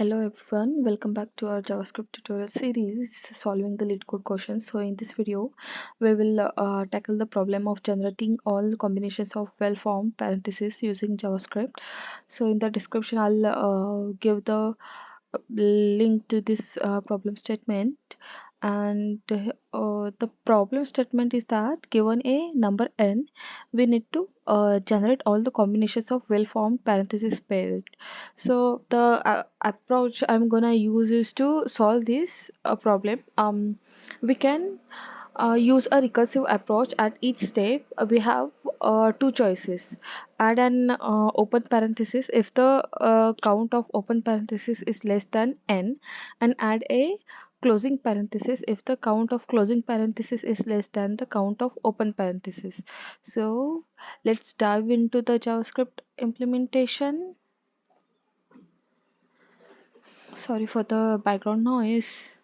Hello everyone, welcome back to our JavaScript tutorial series solving the lead code questions. So in this video, we will tackle the problem of generating all combinations of well-formed parentheses using JavaScript. So in the description, I'll give the link to this problem statement, and the problem statement is that given a number n, we need to generate all the combinations of well-formed parentheses paired. So the approach I'm gonna use is to solve this problem. We can use a recursive approach. At each step we have two choices: add an open parenthesis if the count of open parenthesis is less than n, and add a closing parenthesis if the count of closing parenthesis is less than the count of open parenthesis. So let's dive into the JavaScript implementation. Sorry for the background noise.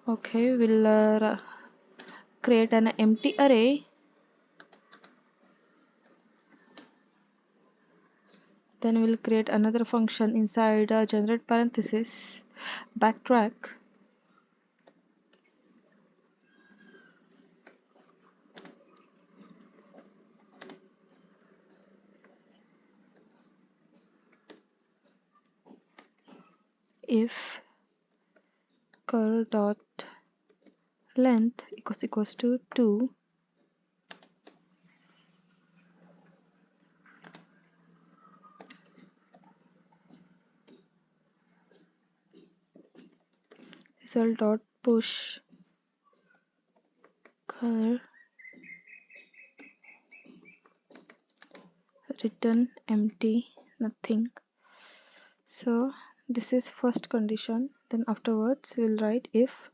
Okay, we'll create an empty array. Then we'll create another function inside generate parenthesis, backtrack, if cur dot length equals to 2, result dot push cur return empty, nothing. So this is first condition. Then afterwards we'll write if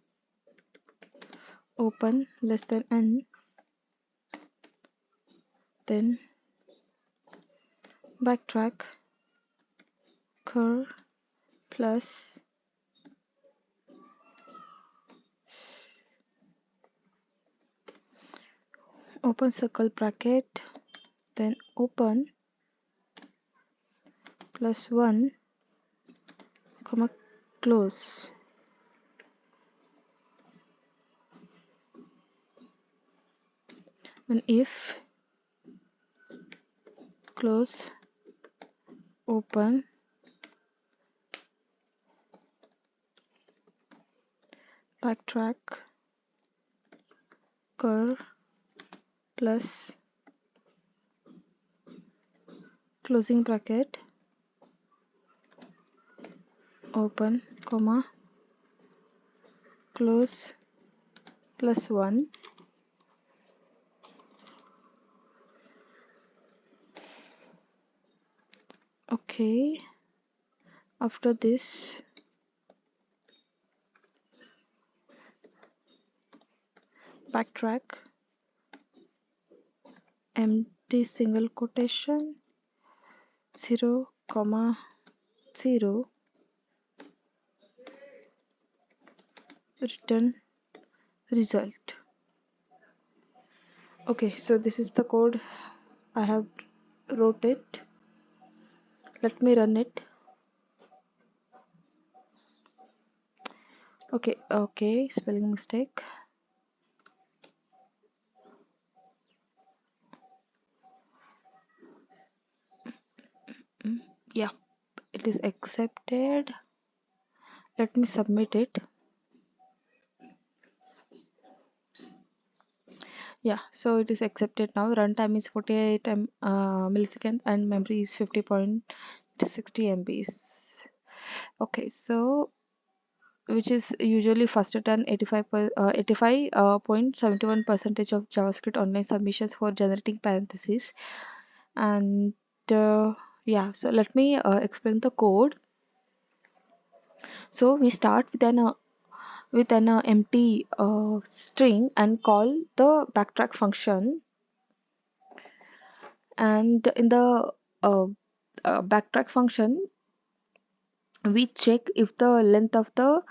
open less than n, then backtrack cur plus open circle bracket, then open plus 1 comma close. And if close open backtrack cur plus closing bracket open comma close plus 1, okay. After this backtrack empty single quotation 0 comma 0 return result. Okay, so this is the code I have wrote it. Let me run it. Okay, spelling mistake. Yeah, it is accepted. Let me submit it. Yeah, so it is accepted now. Runtime is 48 milliseconds and memory is 50.60 MBs. Okay, so which is usually faster than 85.71% of JavaScript online submissions for generating parentheses. And yeah, so let me explain the code. So we start with an empty string and call the backtrack function, and in the backtrack function we check if the length of the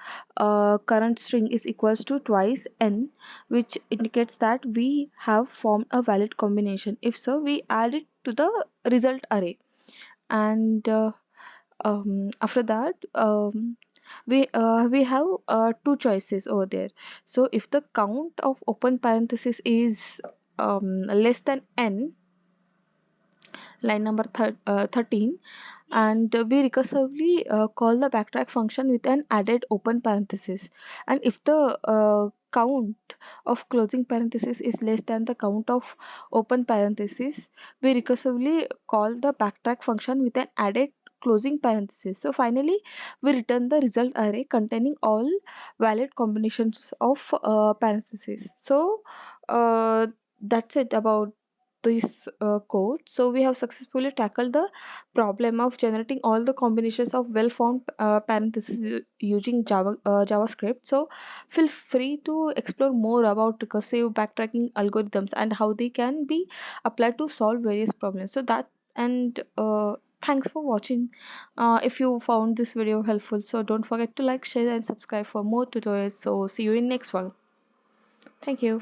current string is equals to twice n, which indicates that we have formed a valid combination. If so, we add it to the result array. And After that, we have two choices over there. So if the count of open parenthesis is less than n, line number 13, and we recursively call the backtrack function with an added open parenthesis. And if the count of closing parenthesis is less than the count of open parenthesis, we recursively call the backtrack function with an added closing parenthesis. So finally we return the result array containing all valid combinations of parentheses. So that's it about this code. So we have successfully tackled the problem of generating all the combinations of well-formed parentheses using JavaScript. So feel free to explore more about recursive backtracking algorithms and how they can be applied to solve various problems. So that and thanks for watching. If you found this video helpful, so don't forget to like, share, and subscribe for more tutorials. So see you in next one. Thank you.